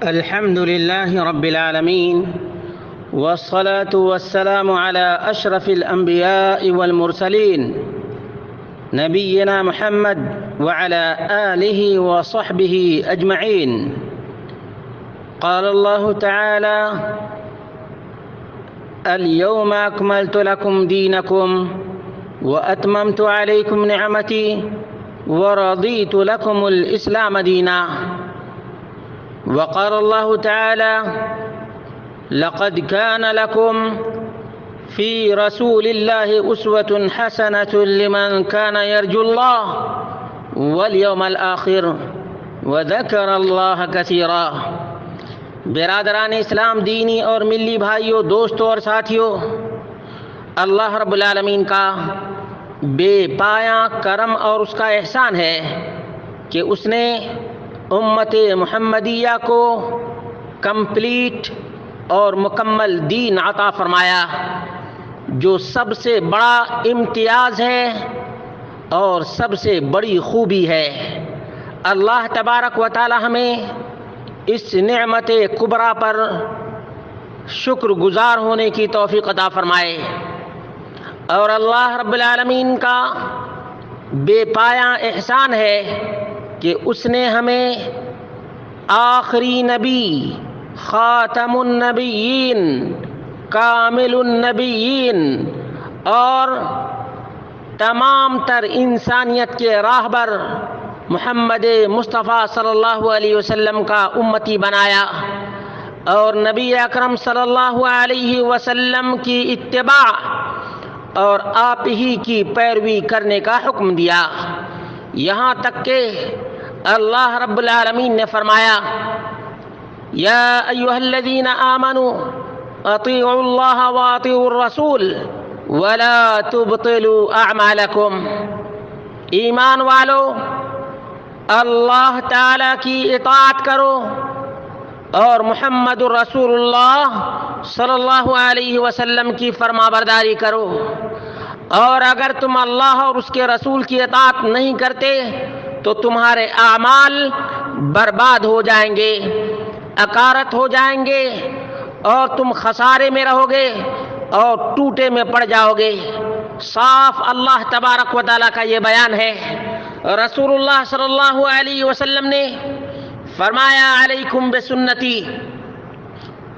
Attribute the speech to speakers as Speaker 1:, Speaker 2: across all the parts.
Speaker 1: الحمد لله رب العالمين، والصلاة والسلام على أشرف الأنبياء والمرسلين نبينا محمد وعلى آله وصحبه أجمعين. قال الله تعالى: اليوم أكملت لكم دينكم وأتممت عليكم نعمتي ورضيت لكم الإسلام دينا. وقال الله تعالى: لقد كان لكم في رسول الله أسوة حسنة لمن كان يرجو الله واليوم الآخر وذكر الله كثيرا. برادران اسلام، دینی اور ملی بھائیوں، دوستوں اور ساتھیوں، اللہ رب العالمین کا بے پایاں کرم اور اس کا احسان ہے کہ اس نے امت محمدیہ کو کمپلیٹ اور مکمل دین عطا فرمایا، جو سب سے بڑا امتیاز ہے اور سب سے بڑی خوبی ہے. اللہ تبارک و تعالی ہمیں اس نعمت کبریٰ پر شکر گزار ہونے کی توفیق عطا فرمائے. اور اللہ رب العالمین کا بے پایاں احسان ہے کہ اس نے ہمیں آخری نبی، خاتم النبیین، کامل النبیین اور تمام تر انسانیت کے راہبر محمد مصطفیٰ صلی اللہ علیہ وسلم کا امتی بنایا، اور نبی اکرم صلی اللہ علیہ وسلم کی اتباع اور آپ ہی کی پیروی کرنے کا حکم دیا. یہاں تک کہ اللہ رب العالمین نے فرمایا: یا ایھا الذین آمنوا اطیعوا اللہ واطیعوا الرسول ولا تبطلوا اعمالکم. ایمان والو، اللہ تعالی کی اطاعت کرو اور محمد الرسول اللہ صلی اللہ علیہ وسلم کی فرما برداری کرو، اور اگر تم اللہ اور اس کے رسول کی اطاعت نہیں کرتے تو تمہارے اعمال برباد ہو جائیں گے، اکارت ہو جائیں گے، اور تم خسارے میں رہو گے اور ٹوٹے میں پڑ جاؤ گے. صاف اللہ تبارک و تعالیٰ کا یہ بیان ہے. رسول اللہ صلی اللہ علیہ وسلم نے فرمایا: علیکم بسنتی،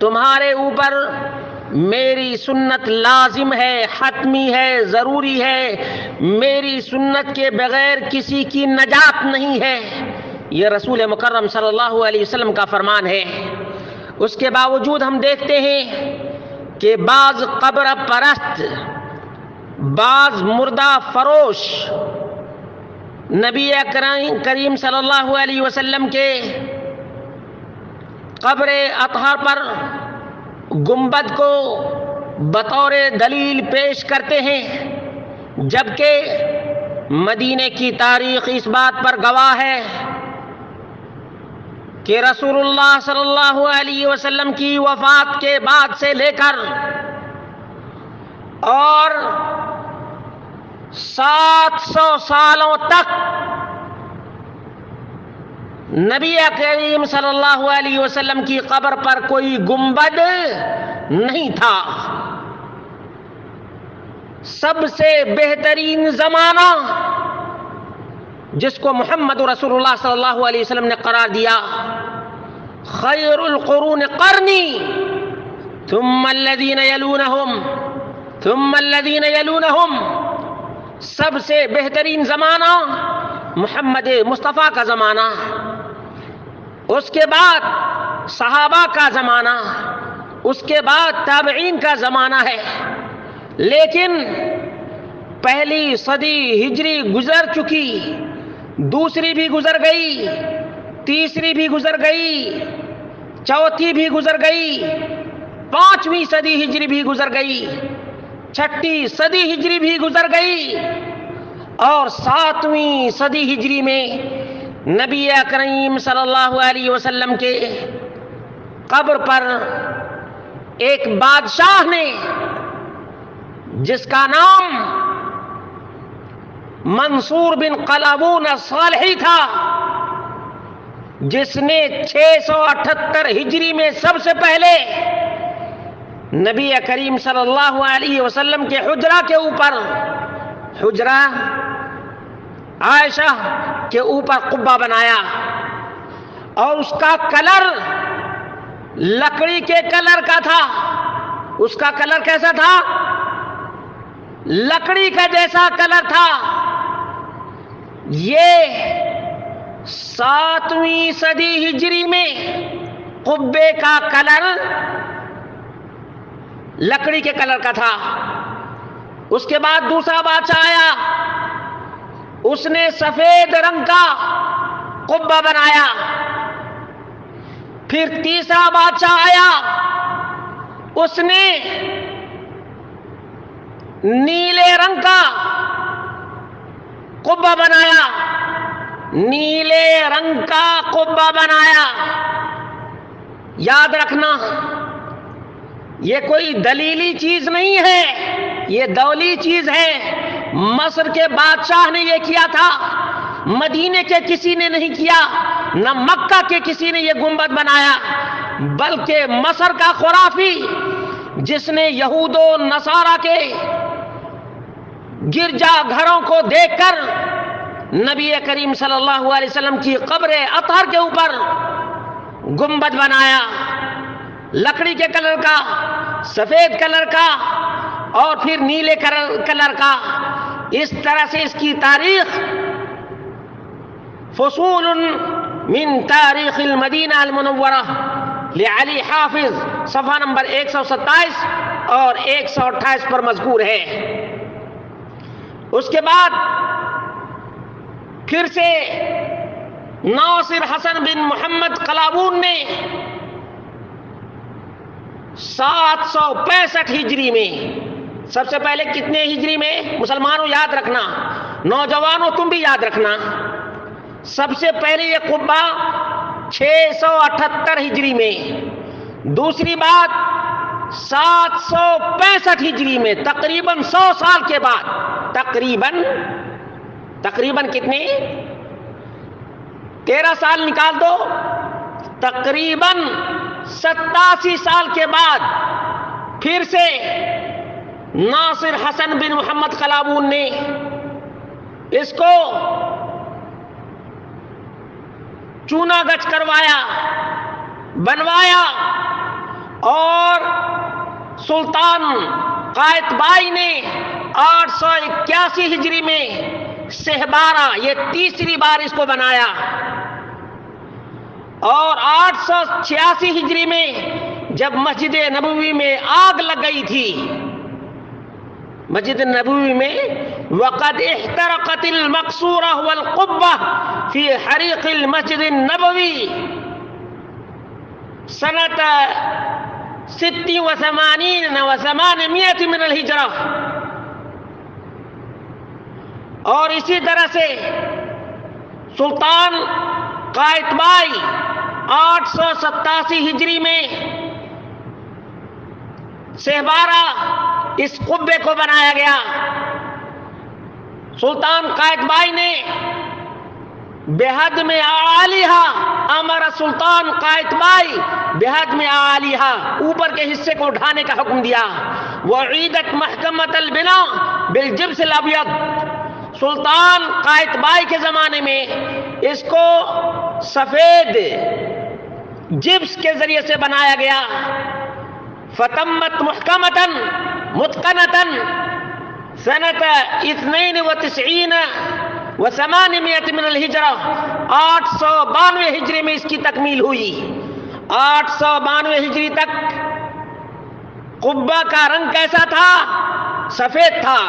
Speaker 1: تمہارے اوپر میری سنت لازم ہے، حتمی ہے، ضروری ہے. میری سنت کے بغیر کسی کی نجات نہیں ہے. یہ رسول مکرم صلی اللہ علیہ وسلم کا فرمان ہے. اس کے باوجود ہم دیکھتے ہیں کہ بعض قبر پرست، بعض مردہ فروش نبی کریم صلی اللہ علیہ وسلم کے قبر اطہر پر گنبد کو بطور دلیل پیش کرتے ہیں، جبکہ مدینے کی تاریخ اس بات پر گواہ ہے کہ رسول اللہ صلی اللہ علیہ وسلم کی وفات کے بعد سے لے کر اور 700 سالوں تک نبی کریم صلی اللہ علیہ وسلم کی قبر پر کوئی گنبد نہیں تھا. سب سے بہترین زمانہ جس کو محمد رسول اللہ صلی اللہ علیہ وسلم نے قرار دیا: خیر القرون قرنی ثم الذین یلونہم ثم الذین یلونہم. سب سے بہترین زمانہ محمد مصطفیٰ کا زمانہ، اس کے بعد صحابہ کا زمانہ، اس کے بعد تابعین کا زمانہ ہے. لیکن پہلی صدی ہجری گزر چکی، دوسری بھی گزر گئی، تیسری بھی گزر گئی، چوتھی بھی گزر گئی، 5ویں صدی ہجری بھی گزر گئی، 6ٹھی صدی ہجری بھی گزر گئی، اور 7ویں صدی ہجری میں نبی کریم صلی اللہ علیہ وسلم کے قبر پر ایک بادشاہ نے، جس کا نام منصور بن قلاوون الصالحی تھا، جس نے 678 ہجری میں سب سے پہلے نبی کریم صلی اللہ علیہ وسلم کے حجرہ کے اوپر، حجرہ عائشہ کے اوپر قبہ بنایا، اور اس کا کلر لکڑی کے کلر کا تھا۔ اس کا کلر کیسا تھا؟ لکڑی کا جیسا کلر تھا۔ یہ 7ویں صدی ہجری میں قبے کا کلر لکڑی کے کلر کا تھا۔ اس کے بعد دوسرا بادشاہ آیا، اس نے سفید رنگ کا قبہ بنایا۔ پھر تیسرا بادشاہ آیا، اس نے نیلے رنگ کا قبہ بنایا، نیلے رنگ کا قبہ بنایا۔ یاد رکھنا، یہ کوئی دلیلی چیز نہیں ہے، یہ دولی چیز ہے۔ مصر کے بادشاہ نے یہ کیا تھا، مدینے کے کسی نے نہیں کیا، نہ مکہ کے کسی نے یہ گنبد بنایا، بلکہ مصر کا خرافی جس نے یہود و نصارہ کے گرجا گھروں کو دیکھ کر نبی کریم صلی اللہ علیہ وسلم کی قبر اطہر کے اوپر گنبد بنایا، لکڑی کے کلر کا، سفید کلر کا اور پھر نیلے کلر کا۔ اس طرح سے اس کی تاریخ فصول من تاریخ المدینہ المنورہ لعلی حافظ صفحہ نمبر 127 اور 128 پر مذکور ہے۔ اس کے بعد پھر سے ناصر حسن بن محمد قلاوون نے 765 ہجری میں، سب سے پہلے کتنے ہجری میں؟ مسلمانوں یاد رکھنا، نوجوانوں تم بھی یاد رکھنا، سب سے پہلے یہ قبہ 678 ہجری میں، دوسری بات 765 ہجری میں، تقریباً 100 سال کے بعد، تقریباً کتنے؟ 13 سال نکال دو، تقریباً 87 سال کے بعد پھر سے ناصر حسن بن محمد قلاوون نے اس کو چونا گچ کروایا، بنوایا، اور سلطان قائتبائی نے 881 ہجری میں سہبارہ، یہ تیسری بار اس کو بنایا، اور 886 ہجری میں جب مسجد نبوی میں آگ لگ گئی تھی، مسجد نبوی میں وقد احترقت المقصورہ والقبہ فی حریق المسجد النبوی سنت 86 و 800 من الہجرہ۔ اور اسی طرح سے سلطان قائتبائی 887 ہجری میں سہبارہ اس قبے کو بنایا گیا۔ سلطان قائتبائی نے بحد میں اعالیہ، امر سلطان قائتبائی بحد میں اعالیہ، اوپر کے حصے کو اٹھانے کا حکم دیا۔ وعیدت محکمۃ البناء بالجبس الابیض، سلطان قائتبائی کے زمانے میں اس کو سفید جبس کے ذریعے سے بنایا گیا۔ فتمت محکمتاً متقنتاً سنت 92 و 800 من الہجرہ، 892 ہجری میں اس کی تکمیل ہوئی۔ 892 ہجری تک قبہ کا رنگ کیسا تھا؟ سفید تھا۔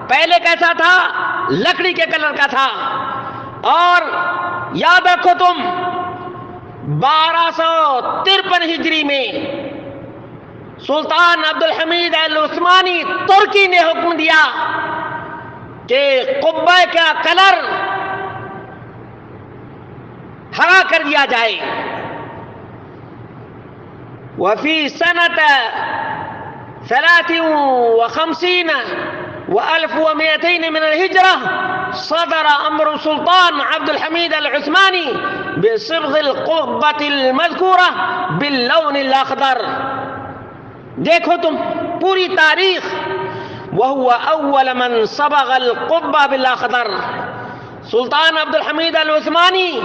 Speaker 1: پہلے کیسا تھا؟ لکڑی کے کلر کا تھا۔ اور یاد رکھو تم 1253 ہجری میں سلطان عبدالحمید العثمانی ترکی نے حکم دیا کہ قبہ کا کلر ہرا کر دیا جائے۔ وفی سنت 53 و1200 من الهجرة صدر أمر سلطان عبد الحميد العثماني بصبغ القبة المذكورة باللون الأخضر. دیکھو تم پوری تاریخ، وهو أول من صبغ القبة بالأخضر. سلطان عبد الحمید العثمانی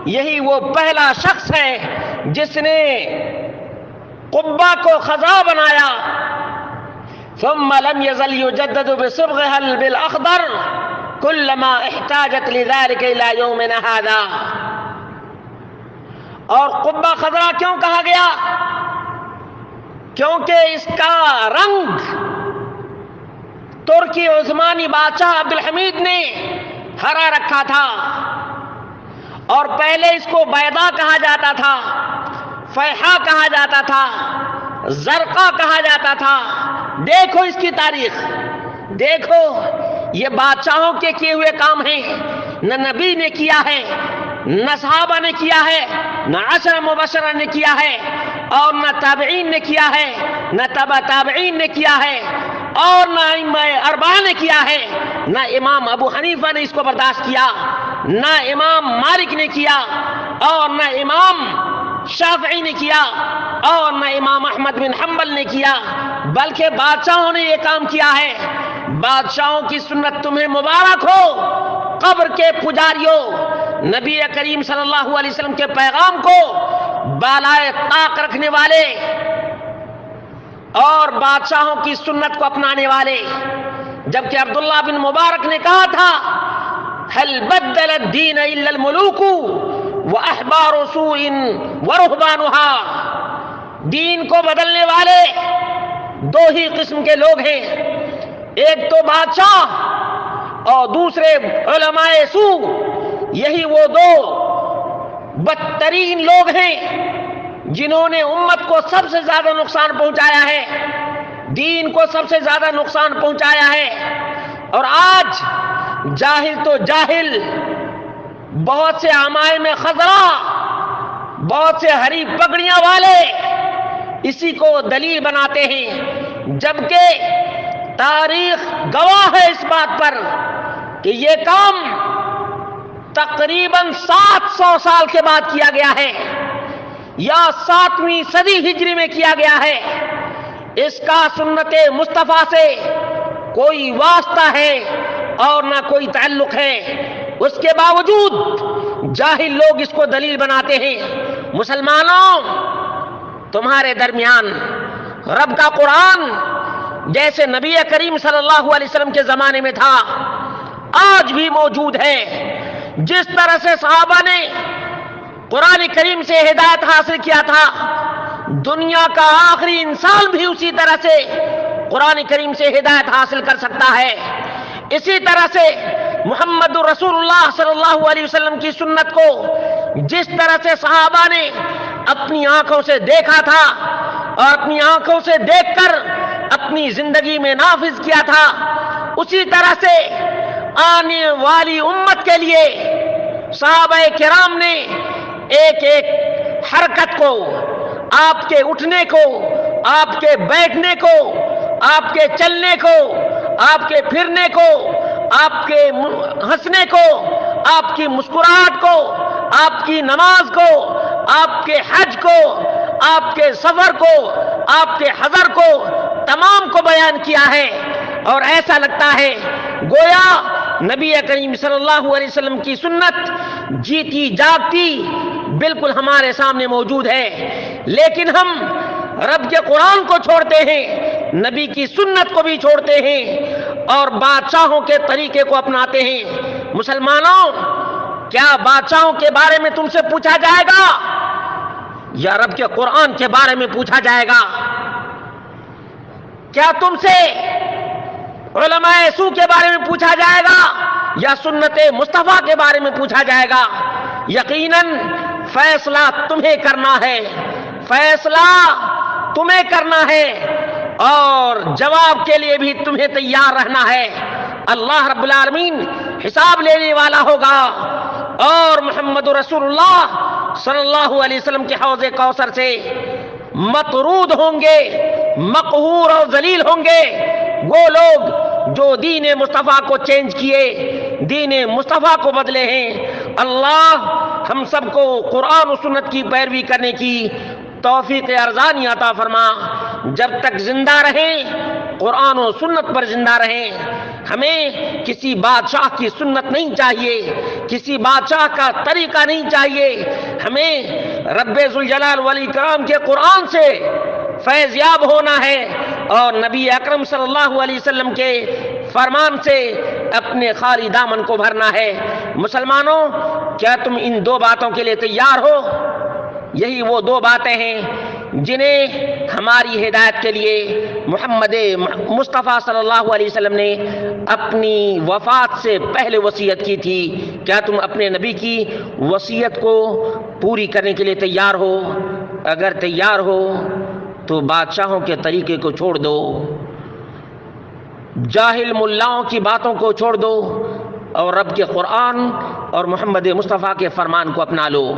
Speaker 1: یہی وہ پہلا شخص ہے جس نے قبہ کو خضرا بنایا. ثم لم يزل يجدد بصبغها بالأخضر كلما احتاجت لذلك إلى يومنا هذا. اور قبہ خضرا کیوں کہا گیا؟ کیونکہ اس کا رنگ ترکی عثمانی بادشاہ عبد الحمید نے ہرا رکھا تھا، اور پہلے اس کو بیضا کہا جاتا تھا، فیحا کہا جاتا تھا، زرقا کہا جاتا تھا. دیکھو اس کی تاریخ، دیکھو یہ بادشاہوں کے کیے ہوئے کام ہیں. نہ نبی نے کیا ہے، نہ صحابہ نے کیا ہے، نہ عشرہ مبشرہ نے کیا ہے، اور نہ تابعین نے کیا ہے، نہ تبع تابعین نے کیا ہے، اور نہ ائمہ اربعہ نے کیا ہے. نہ امام ابو حنیفہ نے اس کو برداشت کیا، نہ امام مالک نے کیا، اور نہ امام شافعی نے کیا، اور نہ امام احمد بن حنبل نے کیا، بلکہ بادشاہوں نے یہ کام کیا ہے. بادشاہوں کی سنت تمہیں مبارک ہو، قبر کے پجاریوں. نبی کریم صلی اللہ علیہ وسلم کے پیغام کو بالائے طاق رکھنے والے اور بادشاہوں کی سنت کو اپنانے والے. جبکہ عبداللہ بن مبارک نے کہا تھا هل بدل الدین الا الملوک واحبار سوء ورهبانها. دین کو بدلنے والے دو ہی قسم کے لوگ ہیں، ایک تو بادشاہ اور دوسرے علماء سوء. یہی وہ دو بدترین لوگ ہیں جنہوں نے امت کو سب سے زیادہ نقصان پہنچایا ہے، دین کو سب سے زیادہ نقصان پہنچایا ہے. اور آج جاہل تو جاہل، بہت سے عمائم خضرا، بہت سے ہری پگڑیاں والے اسی کو دلیل بناتے ہیں، جبکہ تاریخ گواہ ہے اس بات پر کہ یہ کام تقریباً 700 سال کے بعد کیا گیا ہے، یا 7ویں صدی ہجری میں کیا گیا ہے. اس کا سنت مصطفیٰ سے کوئی واسطہ ہے اور نہ کوئی تعلق ہے. اس کے باوجود جاہل لوگ اس کو دلیل بناتے ہیں. مسلمانوں، تمہارے درمیان رب کا قرآن جیسے نبی کریم صلی اللہ علیہ وسلم کے زمانے میں تھا، آج بھی موجود ہے. جس طرح سے صحابہ نے قرآن کریم سے ہدایت حاصل کیا تھا، دنیا کا آخری انسان بھی اسی طرح سے قرآن کریم سے ہدایت حاصل کر سکتا ہے. اسی طرح سے محمد رسول اللہ صلی اللہ علیہ وسلم کی سنت کو جس طرح سے صحابہ نے اپنی آنکھوں سے دیکھا تھا اور اپنی آنکھوں سے دیکھ کر اپنی زندگی میں نافذ کیا تھا، اسی طرح سے آنے والی امت کے لیے صحابہ کرام نے ایک ایک حرکت کو، آپ کے اٹھنے کو، آپ کے بیٹھنے کو، آپ کے چلنے کو، آپ کے پھرنے کو، آپ کے ہنسنے کو، آپ کی مسکراہٹ کو، آپ کی نماز کو، آپ کے حج کو، آپ کے سفر کو، آپ کے حضر کو، تمام کو بیان کیا ہے. اور ایسا لگتا ہے گویا نبی کریم صلی اللہ علیہ وسلم کی سنت جیتی جاگتی بالکل ہمارے سامنے موجود ہے، لیکن ہم رب کے قرآن کو چھوڑتے ہیں، نبی کی سنت کو بھی چھوڑتے ہیں اور بادشاہوں کے طریقے کو اپناتے ہیں. مسلمانوں، کیا بادشاہوں کے بارے میں تم سے پوچھا جائے گا یا رب کے قرآن کے بارے میں پوچھا جائے گا؟ کیا تم سے علماء سوء کے بارے میں پوچھا جائے گا یا سنت مصطفیٰ کے بارے میں پوچھا جائے گا؟ یقیناً فیصلہ تمہیں کرنا ہے، فیصلہ تمہیں کرنا ہے اور جواب کے لیے بھی تمہیں تیار رہنا ہے. اللہ رب العالمین حساب لینے والا ہوگا اور محمد رسول اللہ صلی اللہ علیہ وسلم کے حوض کوثر سے مطرود ہوں گے، مقہور اور ذلیل ہوں گے وہ لوگ جو دین مصطفیٰ کو چینج کیے، دین مصطفیٰ کو بدلے ہیں۔ اللہ ہم سب کو قرآن و سنت کی پیروی کرنے کی توفیق ارزانی عطا فرما۔ جب تک زندہ رہیں قرآن و سنت پر زندہ رہیں۔ ہمیں کسی بادشاہ کی سنت نہیں چاہیے، کسی بادشاہ کا طریقہ نہیں چاہیے، ہمیں رب ذوالجلال والاکرام کے قرآن سے فیض یاب ہونا ہے اور نبی اکرم صلی اللہ علیہ وسلم کے فرمان سے اپنے خالی دامن کو بھرنا ہے۔ مسلمانوں، کیا تم ان دو باتوں کے لیے تیار ہو؟ یہی وہ دو باتیں ہیں جنہیں ہماری ہدایت کے لیے محمد مصطفیٰ صلی اللہ علیہ وسلم نے اپنی وفات سے پہلے وصیت کی تھی۔ کیا تم اپنے نبی کی وصیت کو پوری کرنے کے لیے تیار ہو؟ اگر تیار ہو تو بادشاہوں کے طریقے کو چھوڑ دو، جاہل ملاؤں کی باتوں کو چھوڑ دو اور رب کے قرآن اور محمد مصطفیٰ کے فرمان کو اپنا لو۔